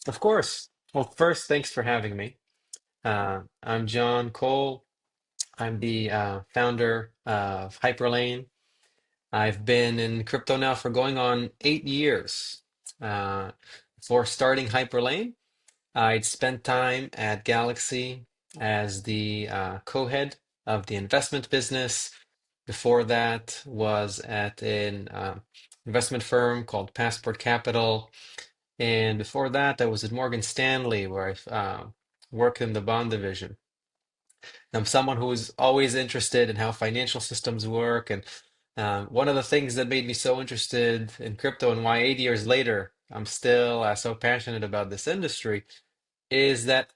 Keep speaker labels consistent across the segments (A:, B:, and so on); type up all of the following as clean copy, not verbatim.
A: Of course. Well, first, thanks for having me. I'm John Cole. I'm the founder of Hyperlane. I've been in crypto now for going on 8 years. Uh, before starting Hyperlane, I'd spent time at Galaxy as the co-head of the investment business. Before that, was at an investment firm called Passport Capital. And before that, I was at Morgan Stanley, where I worked in the bond division. I'm someone who is always interested in how financial systems work. And one of the things that made me so interested in crypto and why 8 years later I'm still so passionate about this industry is that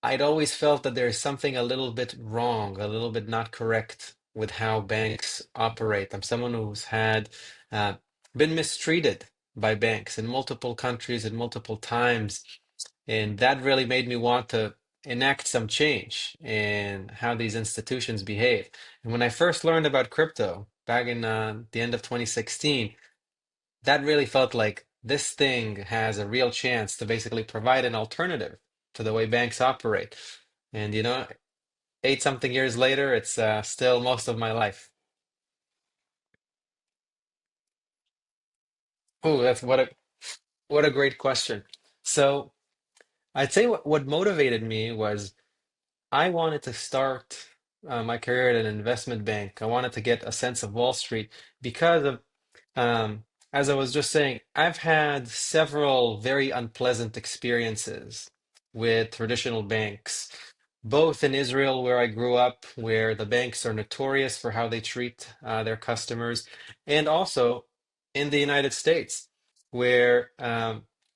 A: I'd always felt that there's something a little bit wrong, a little bit not correct with how banks operate. I'm someone who's had uh, been mistreated by banks in multiple countries and multiple times, and that really made me want to enact some change in how these institutions behave. And when I first learned about crypto back in the end of 2016, that really felt like this thing has a real chance to basically provide an alternative to the way banks operate. And eight something years later, it's still most of my life. Oh, that's what a great question. So I'd say what motivated me was I wanted to start my career at an investment bank. I wanted to get a sense of Wall Street because of, as I was just saying, I've had several very unpleasant experiences with traditional banks, both in Israel, where I grew up, where the banks are notorious for how they treat their customers, and also in the United States, where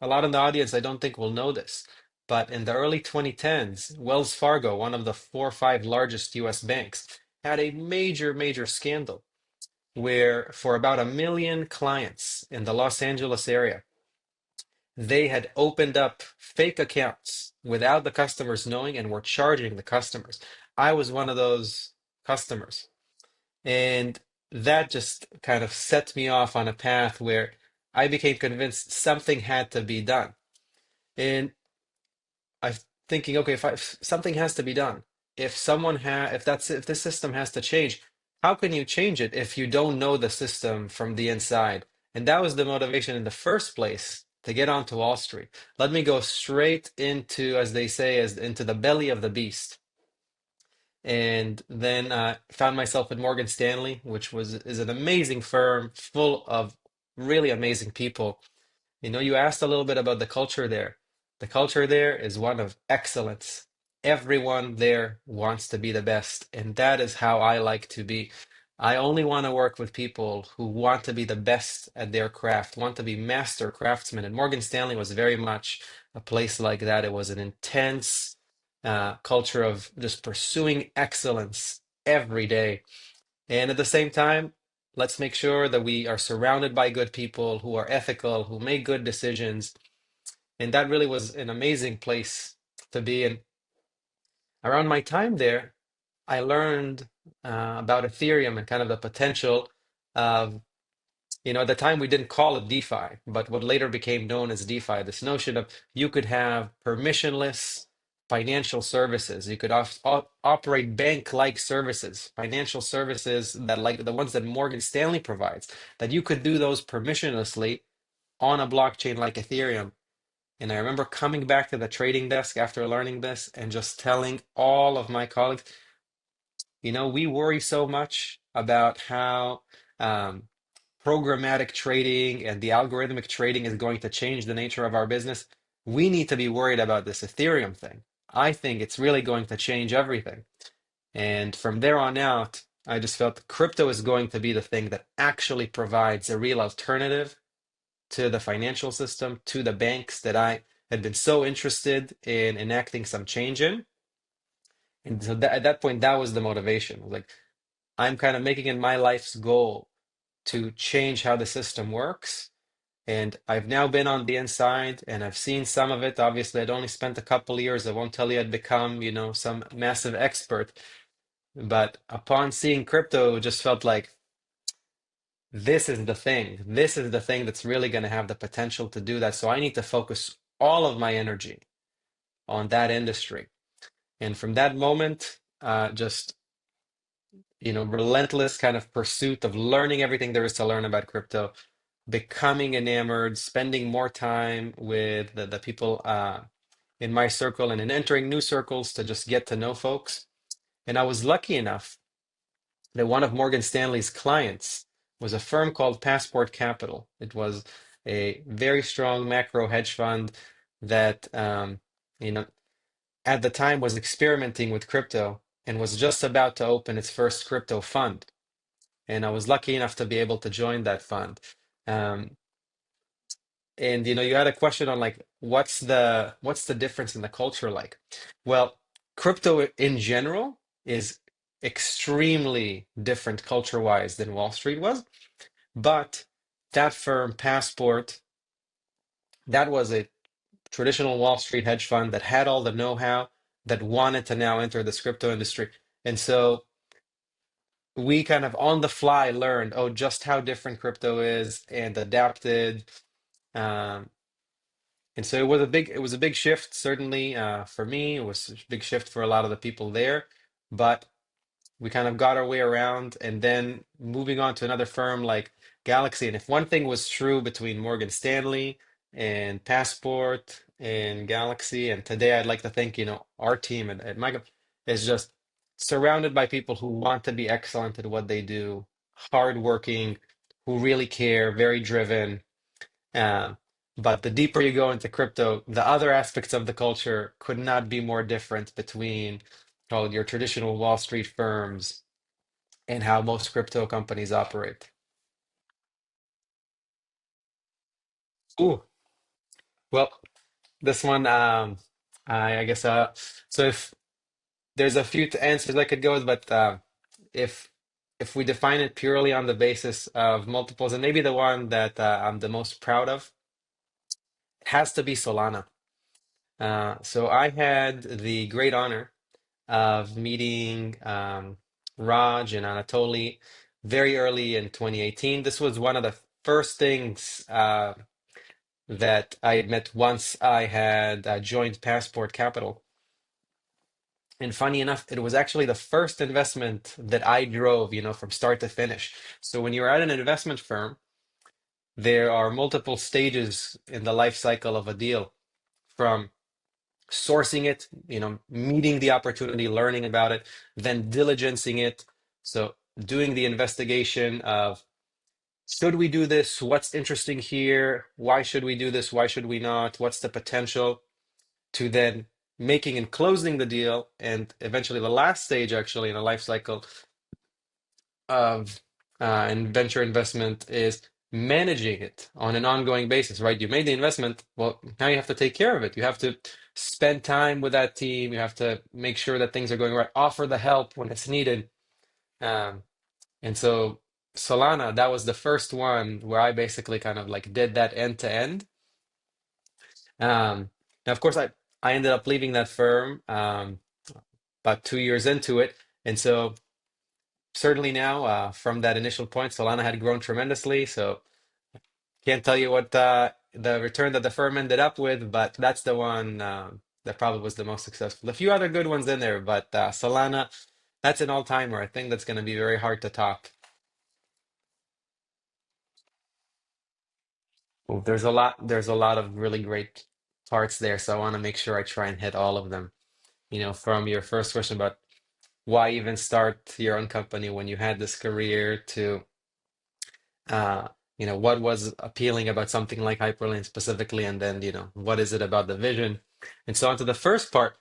A: a lot of the audience I don't think will know this. But in the early 2010s, Wells Fargo, one of the four or five largest US banks, had a major, major scandal where for about 1 million clients in the Los Angeles area, they had opened up fake accounts without the customers knowing and were charging the customers. I was one of those customers. And that just kind of set me off on a path where I became convinced something had to be done. And I'm thinking, okay, if something has to be done, if this system has to change, how can you change it if you don't know the system from the inside? And that was the motivation in the first place to get onto Wall Street. Let me go straight into, as they say, as into the belly of the beast. And then found myself at Morgan Stanley, which is an amazing firm full of really amazing people. You asked a little bit about the culture there. The culture there is one of excellence. Everyone there wants to be the best, and that is how I like to be. I only want to work with people who want to be the best at their craft, want to be master craftsmen. And Morgan Stanley was very much a place like that. It was an intense culture of just pursuing excellence every day. And at the same time, let's make sure that we are surrounded by good people who are ethical, who make good decisions. And that really was an amazing place to be. And around my time there, I learned about Ethereum and kind of the potential of, at the time we didn't call it DeFi, but what later became known as DeFi, this notion of you could have permissionless financial services. You could operate bank-like services, financial services that like the ones that Morgan Stanley provides, that you could do those permissionlessly on a blockchain like Ethereum. And I remember coming back to the trading desk after learning this and just telling all of my colleagues, we worry so much about how um, programmatic trading and the algorithmic trading is going to change the nature of our business. We need to be worried about this Ethereum thing. I think it's really going to change everything. And from there on out, I just felt crypto is going to be the thing that actually provides a real alternative to the financial system, to the banks that I had been so interested in enacting some change in. And so at that point, that was the motivation. Like, I'm kind of making it my life's goal to change how the system works. And I've now been on the inside and I've seen some of it. Obviously, I'd only spent a couple years. I won't tell you I'd become, some massive expert. But upon seeing crypto, it just felt like this is the thing. This is the thing that's really going to have the potential to do that. So I need to focus all of my energy on that industry. And from that moment, just relentless kind of pursuit of learning everything there is to learn about crypto, becoming enamored, spending more time with the people in my circle and in entering new circles to just get to know folks. And I was lucky enough that one of Morgan Stanley's clients was a firm called Passport Capital. It was a very strong macro hedge fund that, you know, at the time was experimenting with crypto and was just about to open its first crypto fund. And I was lucky enough to be able to join that fund. Um, and you had a question on like what's the difference in the culture like? Well, crypto in general is extremely different culture-wise than Wall Street was, but that firm, Passport, that was a traditional Wall Street hedge fund that had all the know-how that wanted to now enter this crypto industry. And so we kind of on the fly learned, oh, just how different crypto is and adapted. Um, and so it was a big shift, certainly for me. It was a big shift for a lot of the people there, but we kind of got our way around and then moving on to another firm like Galaxy. And if one thing was true between Morgan Stanley and Passport and Galaxy, and today I'd like to think, our team at Michael is just surrounded by people who want to be excellent at what they do, hardworking, who really care, very driven. Um, but the deeper you go into crypto, the other aspects of the culture could not be more different between call it your traditional Wall Street firms and how most crypto companies operate. Ooh, well, this one, I guess, so if there's a few answers I could go with, but if if we define it purely on the basis of multiples, and maybe the one that I'm the most proud of, it has to be Solana. So I had the great honor of meeting Raj and Anatoly very early in 2018. This was one of the first things that I had met once I had joined Passport Capital. And funny enough, it was actually the first investment that I drove, from start to finish. So when you're at an investment firm, there are multiple stages in the life cycle of a deal, from sourcing it, meeting the opportunity, learning about it, then diligencing it. So doing the investigation of should we do this? What's interesting here? Why should we do this? Why should we not? What's the potential? To then making and closing the deal. And eventually, the last stage, actually, in the life cycle of in venture investment is managing it on an ongoing basis, right? You made the investment, well, now you have to take care of it. You have to spend time with that team. You have to make sure that things are going right, offer the help when it's needed. Um, and so Solana, that was the first one where I basically kind of like did that end to end. Now, of course, I ended up leaving that firm about 2 years into it, and so certainly now, from that initial point, Solana had grown tremendously. So can't tell you what the return that the firm ended up with, but that's the one that probably was the most successful. A few other good ones in there, but Solana, that's an all-timer. I think that's going to be very hard to top. Well, there's a lot of really great parts there, so I want to make sure I try and hit all of them. From your first question about why even start your own company when you had this career to uh, what was appealing about something like Hyperlane specifically, and then, what is it about the vision? And so on to the first part,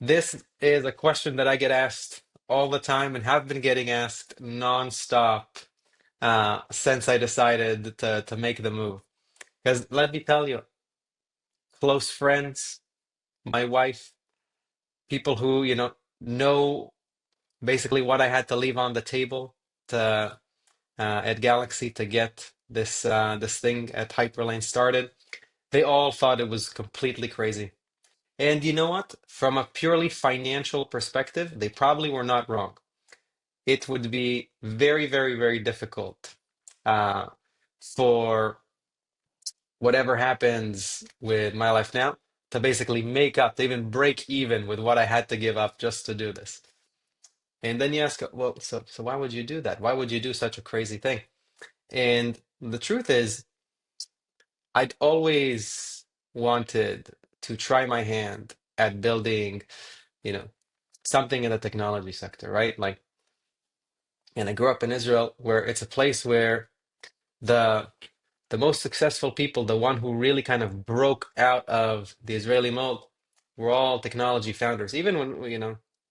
A: this is a question that I get asked all the time and have been getting asked nonstop since I decided to make the move. Because let me tell you, close friends, my wife, people who, know basically what I had to leave on the table to at Galaxy to get this thing at Hyperlane started. They all thought it was completely crazy. And you know what? From a purely financial perspective, they probably were not wrong. It would be very, very, very difficult uh, for whatever happens with my life now to basically make up, to even break even with what I had to give up just to do this. And then you ask, well, so why would you do that? Why would you do such a crazy thing? And the truth is, I'd always wanted to try my hand at building, you know, something in the technology sector, right? Like, and I grew up in Israel, where it's a place where the the most successful people, the one who really kind of broke out of the Israeli mold, were all technology founders. Even when,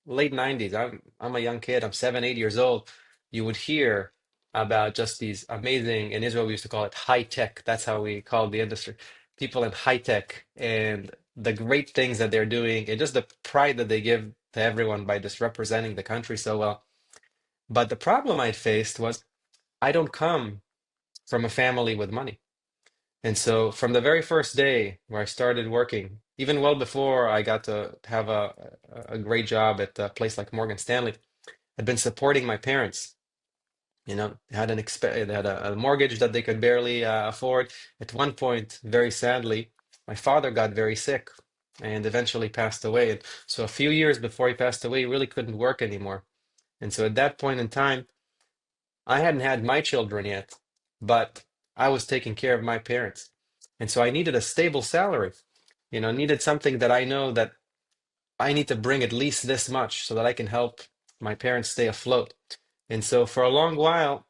A: late 90s, I'm a young kid, I'm 7, 8 years old, you would hear about just these amazing, in Israel we used to call it high tech. That's how we called the industry. People in high tech and the great things that they're doing and just the pride that they give to everyone by just representing the country so well. But the problem I faced was I don't come from a family with money. And so from the very first day where I started working, even well before I got to have a great job at a place like Morgan Stanley, I'd been supporting my parents. They had they had a mortgage that they could barely afford. At one point, very sadly, my father got very sick and eventually passed away. And so a few years before he passed away, he really couldn't work anymore. And so at that point in time, I hadn't had my children yet, but I was taking care of my parents. And so I needed a stable salary, needed something that I know that I need to bring at least this much so that I can help my parents stay afloat. And so for a long while,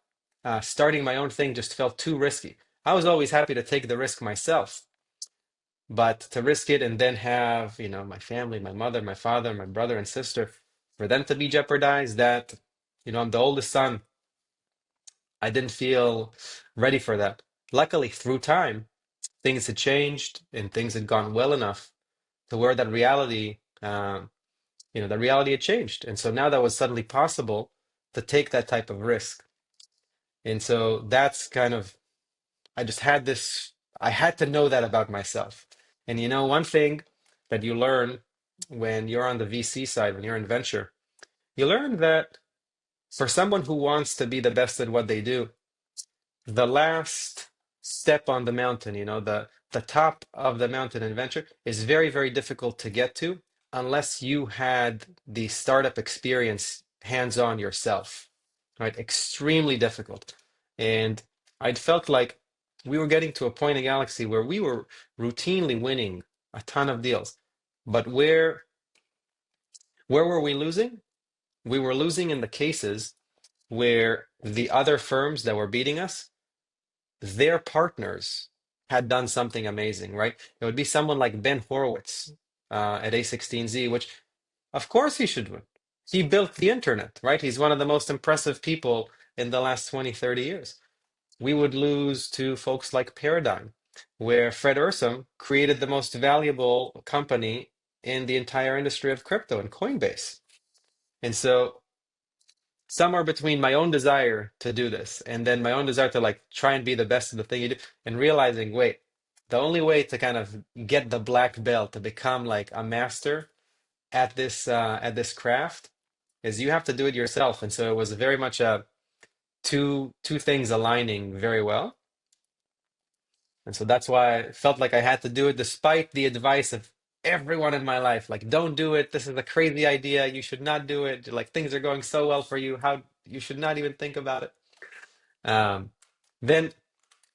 A: starting my own thing just felt too risky. I was always happy to take the risk myself, but to risk it and then have, my family, my mother, my father, my brother and sister, for them to be jeopardized, that, I'm the oldest son. I didn't feel ready for that. Luckily, through time, things had changed and things had gone well enough to where that reality, the reality had changed. And so now that was suddenly possible to take that type of risk. And so that's kind of, I just had this, I had to know that about myself. And one thing that you learn when you're on the VC side, when you're in venture, you learn that for someone who wants to be the best at what they do, the last step on the mountain, the top of the mountain in venture is very, very difficult to get to unless you had the startup experience hands-on yourself, right? Extremely difficult. And I'd felt like we were getting to a point in Galaxy where we were routinely winning a ton of deals. But where were we losing? We were losing in the cases where the other firms that were beating us, their partners had done something amazing, right? It would be someone like Ben Horowitz at A16Z, which of course he should win. He built the internet, right? He's one of the most impressive people in the last 20, 30 years. We would lose to folks like Paradigm, where Fred Ursum created the most valuable company in the entire industry of crypto and Coinbase. And so somewhere between my own desire to do this and then my own desire to like try and be the best at the thing you do and realizing, wait, the only way to kind of get the black belt to become like a master at this craft is you have to do it yourself. And so it was very much two things aligning very well. And so that's why I felt like I had to do it despite the advice of everyone in my life. Like, don't do it. This is a crazy idea. You should not do it. Like, things are going so well for you. How you should not even think about it. Um, then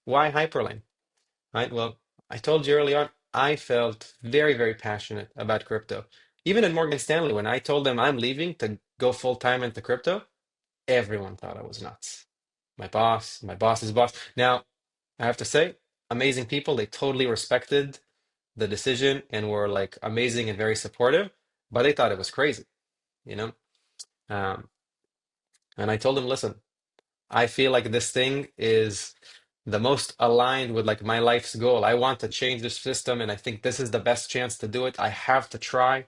A: why Hyperlane? Right? Well, I told you early on, I felt very, very passionate about crypto. Even in Morgan Stanley, when I told them I'm leaving to go full time into crypto, everyone thought I was nuts. My boss's boss. Now, I have to say, amazing people. They totally respected the decision and were like amazing and very supportive, but they thought it was crazy, you know? Um, and I told them, listen, I feel like this thing is the most aligned with like my life's goal. I want to change this system, and I think this is the best chance to do it. I have to try.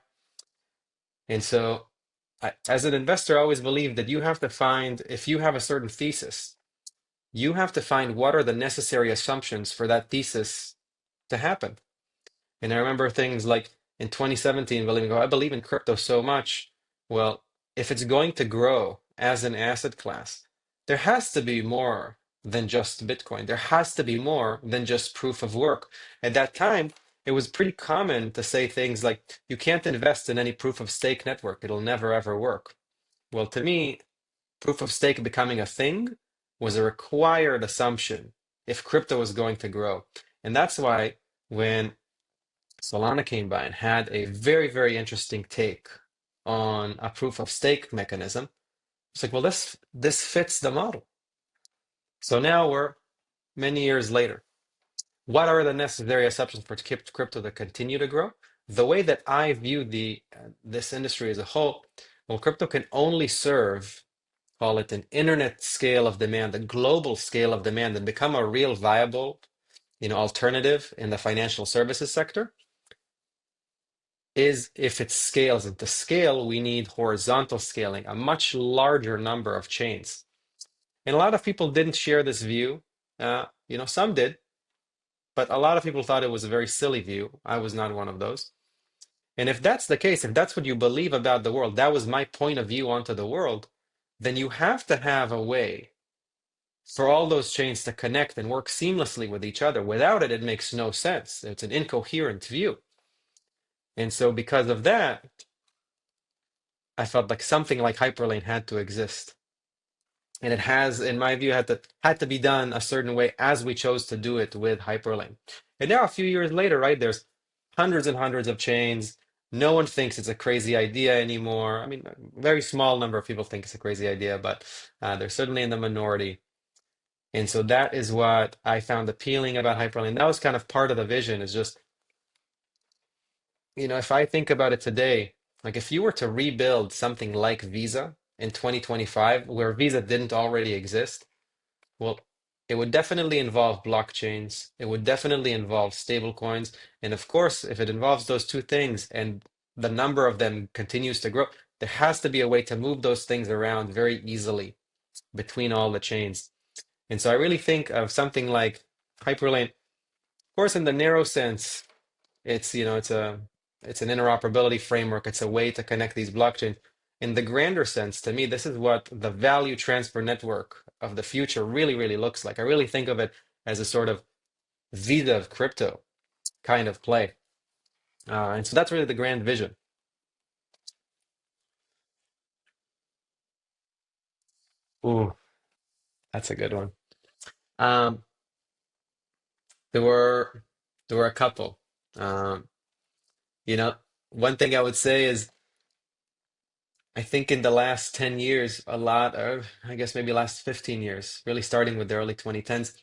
A: And so, as an investor, I always believe that you have to find, if you have a certain thesis, you have to find what are the necessary assumptions for that thesis to happen. And I remember things like in 2017, believing, oh, I believe in crypto so much. Well, if it's going to grow as an asset class, there has to be more than just Bitcoin. There has to be more than just proof of work. At that time, it was pretty common to say things like, you can't invest in any proof of stake network. It'll never ever work. Well, to me, proof of stake becoming a thing was a required assumption if crypto was going to grow. And that's why when Solana came by and had a very, very interesting take on a proof of stake mechanism, it's like, well, this fits the model. So now we're many years later. What are the necessary assumptions for crypto to continue to grow? The way that I view this industry as a whole, well, crypto can only serve, call it an internet scale of demand, a global scale of demand, and become a real viable, alternative in the financial services sector, is if it scales. And to scale, we need horizontal scaling, a much larger number of chains. And a lot of people didn't share this view. Some did, but a lot of people thought it was a very silly view. I was not one of those. And if that's the case, if that's what you believe about the world, that was my point of view onto the world, then you have to have a way for all those chains to connect and work seamlessly with each other. Without it, it makes no sense. It's an incoherent view. And so because of that, I felt like something like Hyperlane had to exist. And it has, in my view, had to be done a certain way as we chose to do it with Hyperlane. And now a few years later, right, there's hundreds and hundreds of chains. No one thinks it's a crazy idea anymore. I mean, a very small number of people think it's a crazy idea, but they're certainly in the minority. And so that is what I found appealing about Hyperlane. That was kind of part of the vision, is just, if I think about it today, like if you were to rebuild something like Visa in 2025, where Visa didn't already exist, well, it would definitely involve blockchains. It would definitely involve stable coins. And of course, if it involves those two things and the number of them continues to grow, there has to be a way to move those things around very easily between all the chains. And so I really think of something like Hyperlane. Of course, in the narrow sense, it's an interoperability framework. It's a way to connect these blockchains. In the grander sense, to me, this is what the value transfer network of the future really, really looks like. I really think of it as a sort of Visa of crypto kind of play. And so that's really the grand vision. Ooh, that's a good one. Um, there were there were a couple. Um, you know, One thing I would say is I think in the last 10 years, a lot, or I guess maybe last 15 years, really starting with the early 2010s,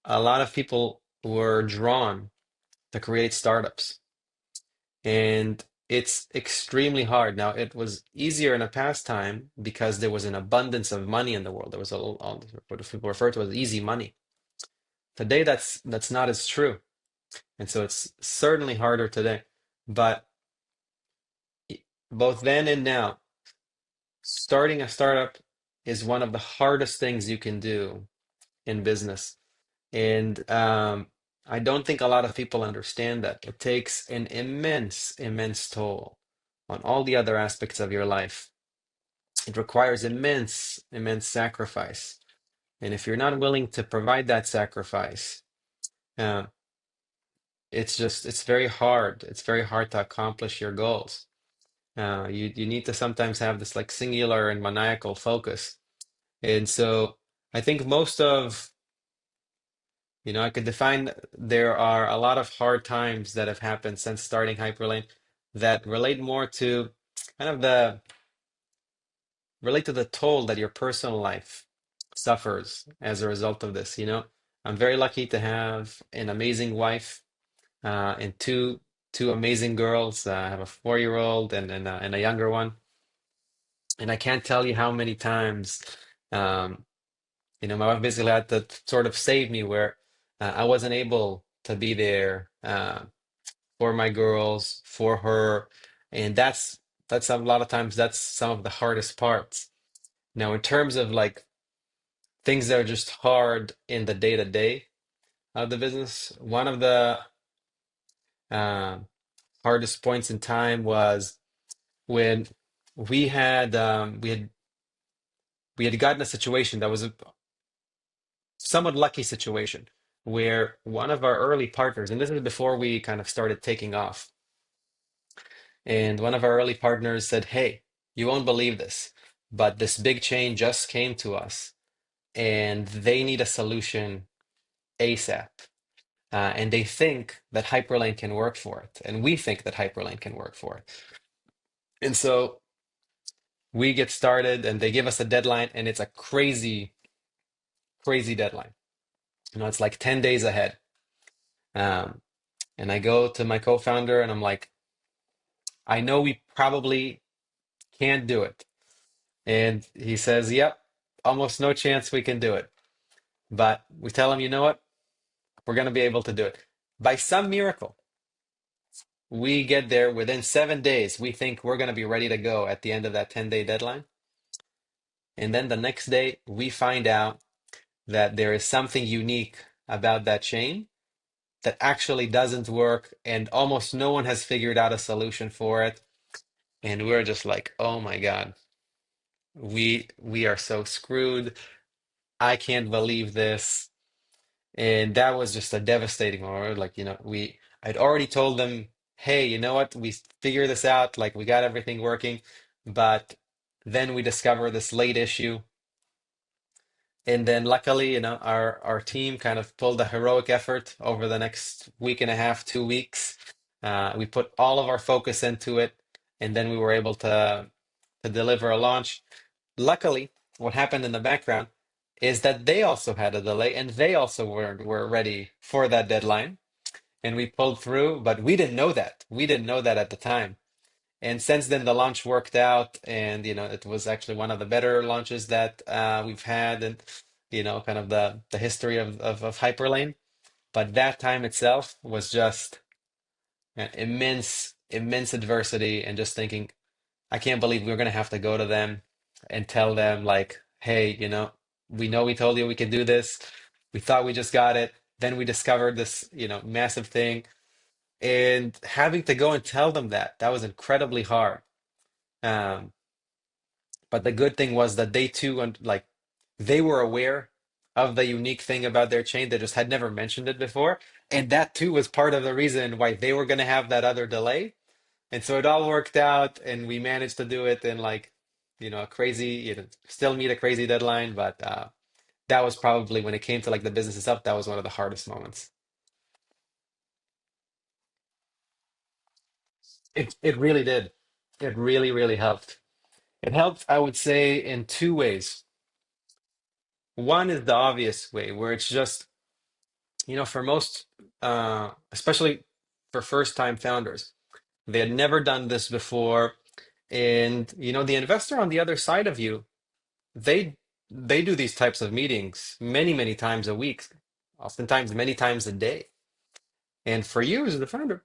A: a lot of people were drawn to create startups. And it's extremely hard. Now, it was easier in a past time because there was an abundance of money in the world. There was what people refer to as easy money. Today, that's not as true. And so it's certainly harder today. But both then and now, starting a startup is one of the hardest things you can do in business. And I don't think a lot of people understand that. It takes an immense, immense toll on all the other aspects of your life. It requires immense, immense sacrifice. And if you're not willing to provide that sacrifice, uh, it's very hard. It's very hard to accomplish your goals. You need to sometimes have this like singular and maniacal focus. And so I think I could define there are a lot of hard times that have happened since starting Hyperlane that kind of the relate to the toll that your personal life suffers as a result of this. I'm very lucky to have an amazing wife and two amazing girls. I have a 4-year-old and a younger one, and I can't tell you how many times um, my wife basically had to sort of save me where I wasn't able to be there for my girls, for her, and that's a lot of times that's some of the hardest parts. Now, in terms of like things that are just hard in the day to day of the business, one of the uh, hardest points in time was when we had we had we had gotten a situation that was somewhat lucky situation where one of our early partners, and this is before we kind of started taking off, and one of our early partners said, "Hey, you won't believe this, but this big chain just came to us and they need a solution ASAP. And they think that Hyperlane can work for it. And we think that Hyperlane can work for it." And so we get started and they give us a deadline, and it's a crazy, crazy deadline. It's like 10 days ahead. Um, and I go to my co-founder and I'm like, "I know we probably can't do it." And he says, "Yep, almost no chance we can do it." But we tell him, "You know what? We're going to be able to do it." By some miracle, we get there within 7 days. We think we're going to be ready to go at the end of that 10-day deadline. And then the next day, we find out that there is something unique about that chain that actually doesn't work, and almost no one has figured out a solution for it. And we're just like, "Oh my God, we are so screwed. I can't believe this." And that was just a devastating moment. Like, I'd already told them, "Hey, you know what? We figured this out. Like, we got everything working." But then we discover this late issue. And then luckily, our team kind of pulled a heroic effort over the next week and a half, 2 weeks. We put all of our focus into it, and then we were able to deliver a launch. Luckily, what happened in the background is that they also had a delay, and they also were ready for that deadline, and we pulled through. But we didn't know that. We didn't know that at the time. And since then, the launch worked out, and it was actually one of the better launches that we've had, and kind of the history of Hyperlane. But that time itself was just immense, immense adversity, and just thinking, I can't believe we're gonna have to go to them and tell them like, "Hey, we know we told you we could do this. We thought we just got it. Then we discovered this, massive thing." And having to go and tell them that was incredibly hard. Um, but the good thing was that they too, and like, they were aware of the unique thing about their chain. They just had never mentioned it before, and that too was part of the reason why they were gonna have that other delay. And so it all worked out, and we managed to do it in like, a crazy, still meet a crazy deadline. But that was probably when it came to like the business itself, that was one of the hardest moments. It really did. It really, really helped. It helped, I would say, in two ways. One is the obvious way, where it's just, for most, especially for first-time founders, they had never done this before. And, the investor on the other side of you, they they do these types of meetings many, many times a week, oftentimes many times a day. And for you as the founder,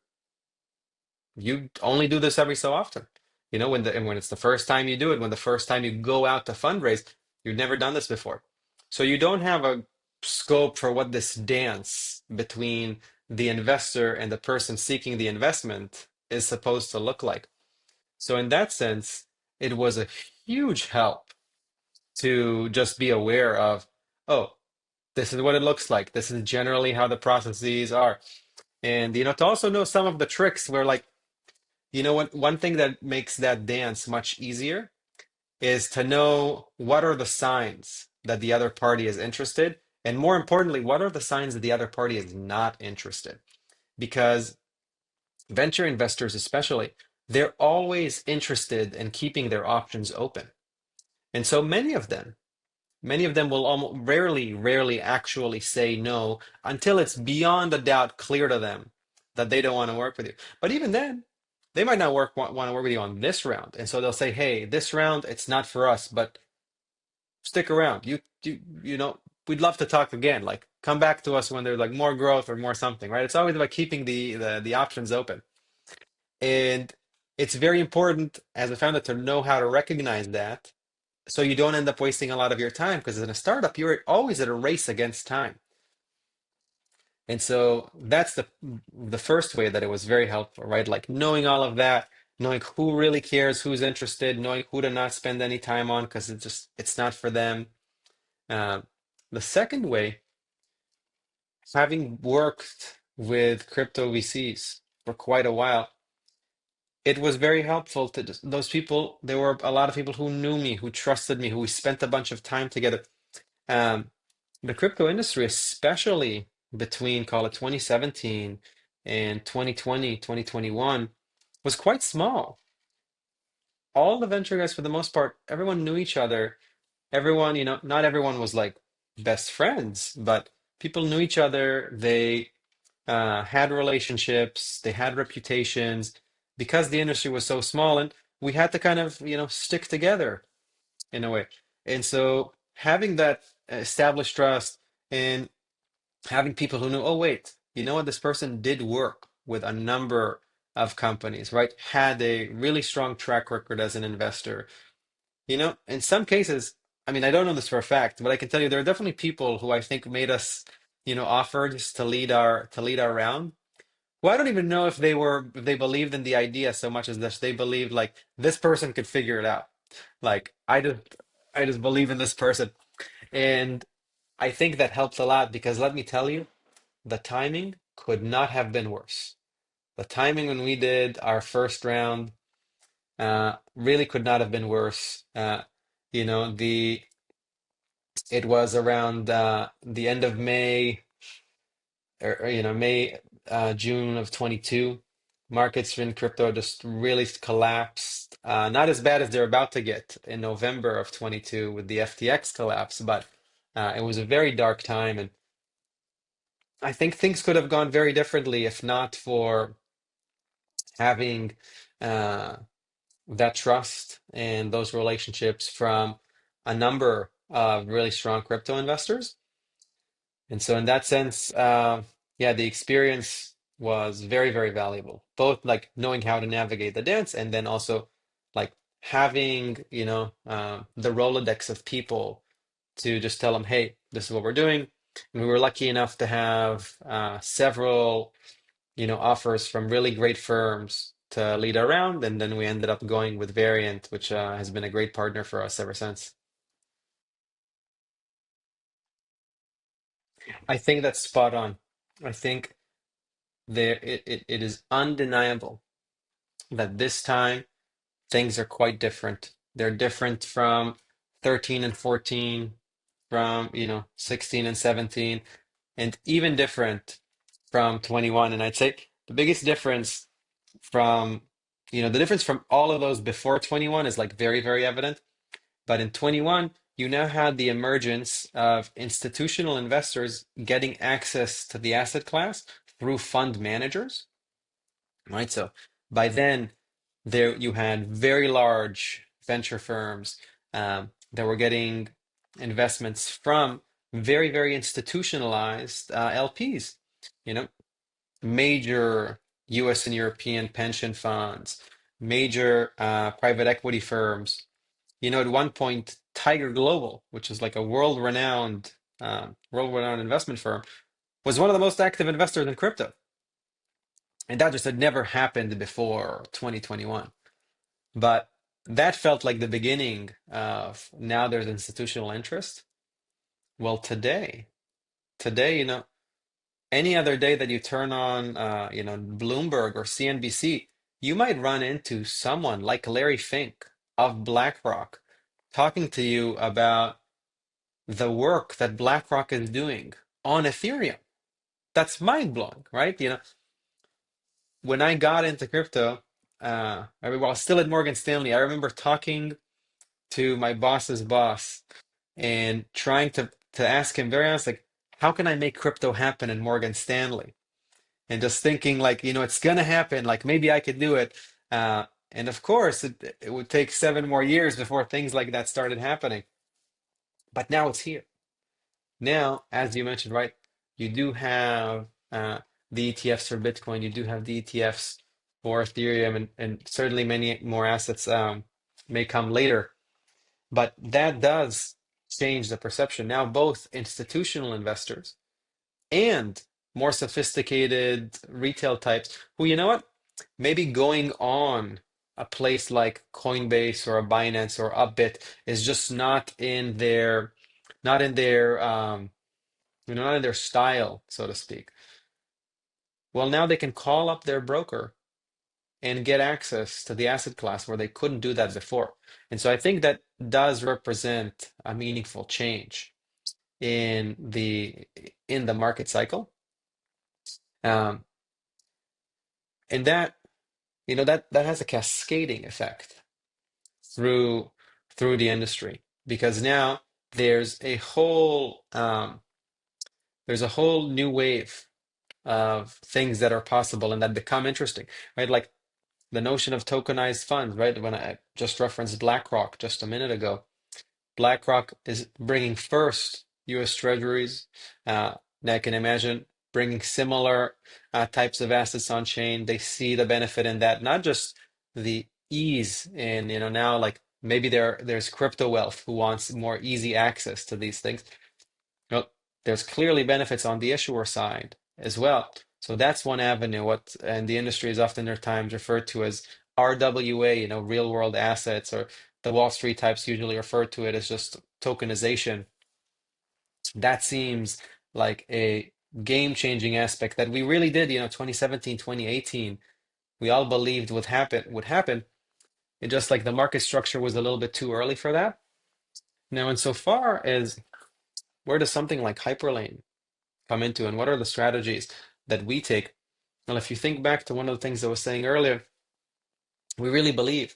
A: you only do this every so often. When it's the first time you do it, when the first time you go out to fundraise, you've never done this before. So you don't have a scope for what this dance between the investor and the person seeking the investment is supposed to look like. So in that sense, it was a huge help to just be aware of, oh, this is what it looks like. This is generally how the processes are. And, to also know some of the tricks where, like, one thing that makes that dance much easier is to know what are the signs that the other party is interested. And more importantly, what are the signs that the other party is not interested? Because venture investors, especially, they're always interested in keeping their options open. And so many of them will almost rarely actually say no until it's beyond a doubt clear to them that they don't want to work with you. But even then, they might not want to work with you on this round. And so they'll say, "Hey, this round, it's not for us, but stick around. We'd love to talk again. Like, come back to us when there's like more growth or more something," right? It's always about keeping the options open. And it's very important as a founder to know how to recognize that so you don't end up wasting a lot of your time, because in a startup, you're always at a race against time. And so that's the first way that it was very helpful, right? Like knowing all of that, knowing who really cares, who's interested, knowing who to not spend any time on because it's not for them. Uh, the second way having worked with crypto VCs for quite a while, it was very helpful to those people. There were a lot of people who knew me, who trusted me, who we spent a bunch of time together. Um, the crypto industry, especially between, call it 2017 and 2020, 2021, was quite small. All the venture guys, for the most part, everyone knew each other. Everyone, not everyone was like best friends, but people knew each other. They had relationships, they had reputations because the industry was so small, and we had to kind of, stick together in a way. And so having that established trust and having people who knew, oh, wait, you know what, this person did work with a number of companies, right? Had a really strong track record as an investor. In some cases, I mean, I don't know this for a fact, but I can tell you there are definitely people who I think made us, offers to lead our round. Well, I don't even know if they believed in the idea so much as that they believed like this person could figure it out. Like I just believe in this person. And I think that helped a lot because let me tell you, the timing could not have been worse. The timing when we did our first round really could not have been worse. The it was around the end of May, or May, June of 22. Markets in crypto just really collapsed. Not as bad as they're about to get in November of 22 with the FTX collapse, but it was a very dark time, and I think things could have gone very differently if not for having uh, that trust and those relationships from a number of really strong crypto investors. And so, in that sense, yeah, the experience was very, very valuable. Both like knowing how to navigate the dance, and then also like having, the Rolodex of people to just tell them, hey, this is what we're doing. And we were lucky enough to have several, offers from really great firms to lead around, and then we ended up going with Variant, which has been a great partner for us ever since. I think that's spot on. I think it is undeniable that this time things are quite different. They're different from 13 and 14, from 16 and 17, and even different from 21. And I'd say the biggest difference from the difference from all of those before 21 is like very, very evident. But in 21, you now had the emergence of institutional investors getting access to the asset class through fund managers, right? So by then, there you had very large venture firms that were getting investments from very, very institutionalized LPs, you know, major US and European pension funds, major private equity firms. At one point, Tiger Global, which is like a world-renowned investment firm, was one of the most active investors in crypto. And that just had never happened before 2021. But that felt like the beginning of now there's institutional interest. Well, today, any other day that you turn on, Bloomberg or CNBC, you might run into someone like Larry Fink of BlackRock talking to you about the work that BlackRock is doing on Ethereum. That's mind-blowing, right? When I got into crypto, while still at Morgan Stanley, I remember talking to my boss's boss and trying to ask him very honest, like, how can I make crypto happen in Morgan Stanley? And just thinking like, it's gonna happen, like maybe I could do it. And of course, it would take 7 more years before things like that started happening. But now it's here. Now, as you mentioned, right, you do have the ETFs for Bitcoin, you do have the ETFs for Ethereum, and certainly many more assets may come later. But that does change the perception. Now, both institutional investors and more sophisticated retail types who, you know what, maybe going on a place like Coinbase or a Binance or Upbit is just not in their not in their style, so to speak. Well, now they can call up their broker and get access to the asset class where they couldn't do that before. And so I think that does represent a meaningful change in the market cycle. Um, and that that has a cascading effect through the industry, because now there's a whole new wave of things that are possible and that become interesting, right? Like the notion of tokenized funds, right? When I just referenced BlackRock just a minute ago, BlackRock is bringing first U.S. Treasuries. Now I can imagine bringing similar types of assets on chain. They see the benefit in that, not just the ease and now like maybe there's crypto wealth who wants more easy access to these things. Well, there's clearly benefits on the issuer side as well. So that's one avenue, what and the industry is often at times referred to as RWA, real world assets, or the Wall Street types usually refer to it as just tokenization. That seems like a game-changing aspect that we really did, 2017, 2018, we all believed would happen. It just like the market structure was a little bit too early for that. Now, insofar as where does something like Hyperlane come into, and what are the strategies that we take? Well, if you think back to one of the things I was saying earlier, we really believe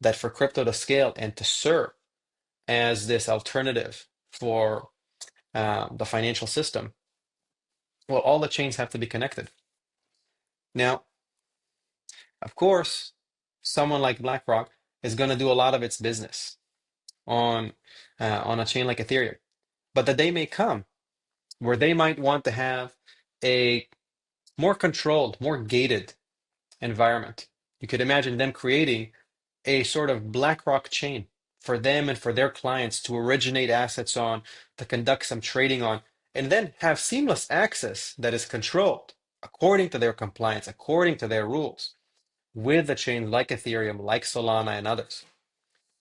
A: that for crypto to scale and to serve as this alternative for the financial system, well, all the chains have to be connected. Now, of course, someone like BlackRock is going to do a lot of its business on a chain like Ethereum, but the day may come where they might want to have a more controlled, more gated environment. You could imagine them creating a sort of BlackRock chain for them and for their clients to originate assets on, to conduct some trading on, and then have seamless access that is controlled according to their compliance, according to their rules, with a chain like Ethereum, like Solana, and others.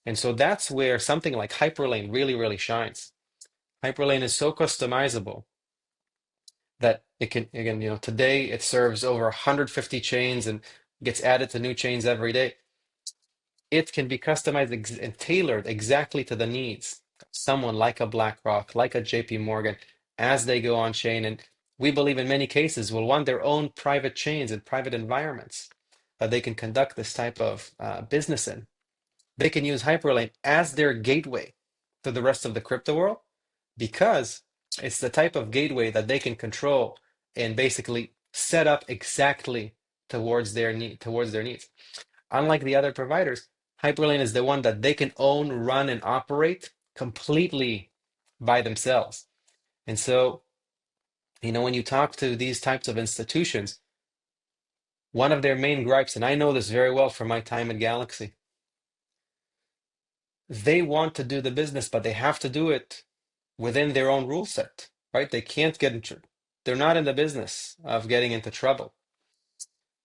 A: And so that's where something like Hyperlane really, really shines. Hyperlane is so customizable that it can, again, today it serves over 150 chains and gets added to new chains every day. It can be customized and tailored exactly to the needs of someone like a BlackRock, like a JP Morgan, as they go on chain. And we believe in many cases will want their own private chains and private environments that they can conduct this type of business in. They can use Hyperlane as their gateway to the rest of the crypto world, because it's the type of gateway that they can control and basically set up exactly towards their needs. Unlike the other providers, Hyperlane is the one that they can own, run, and operate completely by themselves. And so, when you talk to these types of institutions, one of their main gripes, and I know this very well from my time at Galaxy, they want to do the business, but they have to do it within their own rule set, right? They can't get into, they're not in the business of getting into trouble.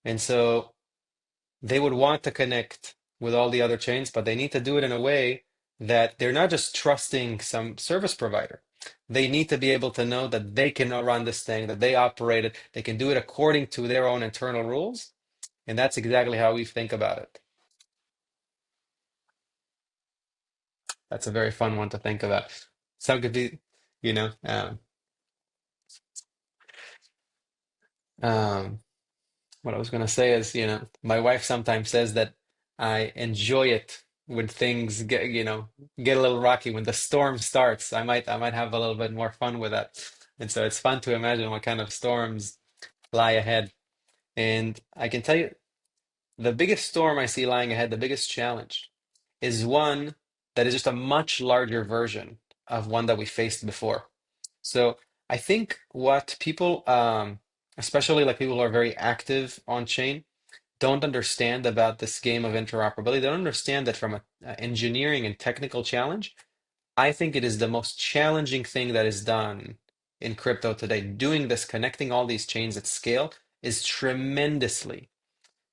A: And so they would want to connect with all the other chains, but they need to do it in a way that they're not just trusting some service provider. They need to be able to know that they can run this thing, that they operate it, they can do it according to their own internal rules. And that's exactly how we think about it. That's a very fun one to think about. Some could be, you know, um, um, what I was going to say is, my wife sometimes says that I enjoy it when things get a little rocky. When the storm starts, I might have a little bit more fun with that. And so it's fun to imagine what kind of storms lie ahead. And I can tell you, the biggest storm I see lying ahead, the biggest challenge, is one that is just a much larger version of one that we faced before. So I think what people, especially like people who are very active on chain, don't understand about this game of interoperability. They don't understand that from a engineering and technical challenge. I think it is the most challenging thing that is done in crypto today. Doing this, connecting all these chains at scale, is tremendously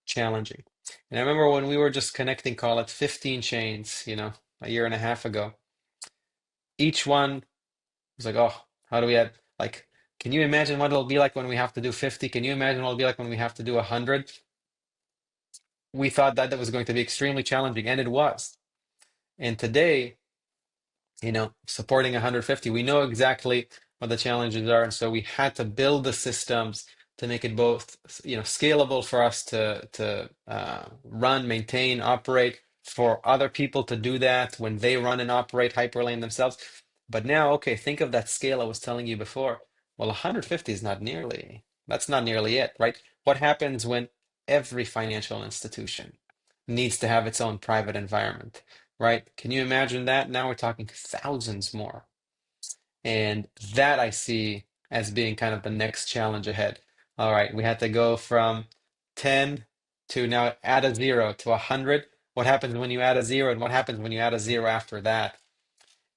A: challenging. And I remember when we were just connecting, call it 15 chains, a year and a half ago, each one was like, oh, how do we add? Like, can you imagine what it'll be like when we have to do 50? Can you imagine what it'll be like when we have to do 100? We thought that that was going to be extremely challenging, and it was. And today, supporting 150, we know exactly what the challenges are, and so we had to build the systems to make it both, scalable for us to run, maintain, operate, for other people to do that when they run and operate Hyperlane themselves. But now, okay, think of that scale I was telling you before. Well, 150 is that's not nearly it, right? What happens when every financial institution needs to have its own private environment? Right? Can you imagine that? Now we're talking thousands more. And that I see as being kind of the next challenge ahead. All right, we had to go from 10 to now add a zero to 100. What happens when you add a zero, and what happens when you add a zero after that?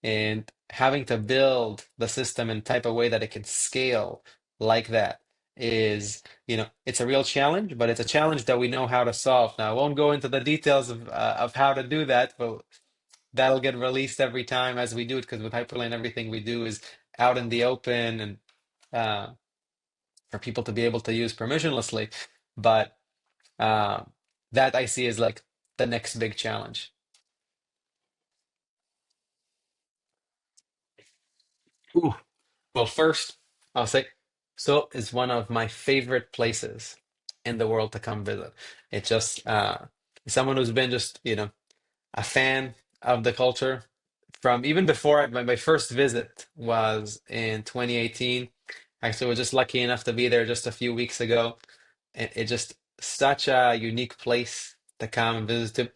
A: And having to build the system in type of way that it can scale like that is, it's a real challenge, but it's a challenge that we know how to solve. Now, I won't go into the details of how to do that, but that'll get released every time as we do it, because with Hyperlane, everything we do is out in the open and uh, for people to be able to use permissionlessly. But uh, that I see as like the next big challenge. Ooh. Well, first, I'll say so is one of my favorite places in the world to come visit. It just, someone who's been just, a fan of the culture from even before my first visit was in 2018. Actually, I was just lucky enough to be there just a few weeks ago. And it just such a unique place to come and visit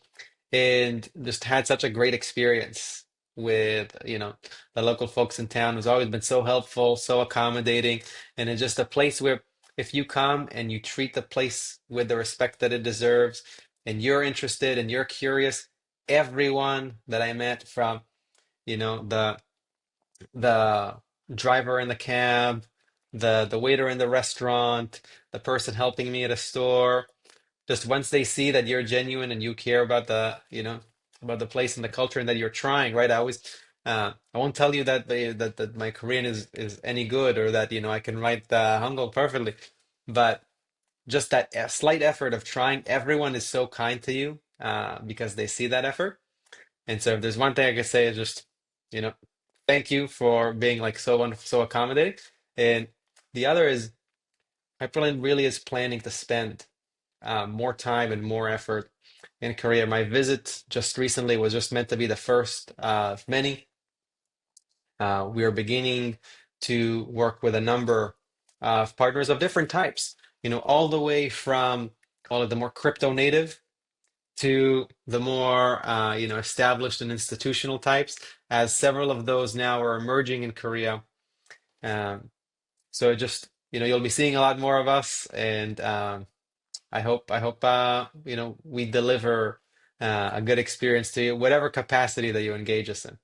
A: and just had such a great experience with the local folks in town who's always been so helpful, so accommodating, and it's just a place where if you come and you treat the place with the respect that it deserves, and you're interested and you're curious, everyone that I met, from the driver in the cab, the waiter in the restaurant, the person helping me at a store, just once they see that you're genuine and you care about about the place and the culture and that you're trying, right? I won't tell you that my Korean is any good, or that I can write Hangul perfectly, but just that slight effort of trying, everyone is so kind to you because they see that effort. And so if there's one thing I can say is just, you know, thank you for being like so wonderful, so accommodating. And the other is Hyperlane really is planning to spend more time and more effort in Korea. My visit just recently was just meant to be the first of many. We are beginning to work with a number of partners of different types, all the way from all of the more crypto native to the more established and institutional types, as several of those now are emerging in Korea. So just you'll be seeing a lot more of us, and I hope we deliver a good experience to you, whatever capacity that you engage us in.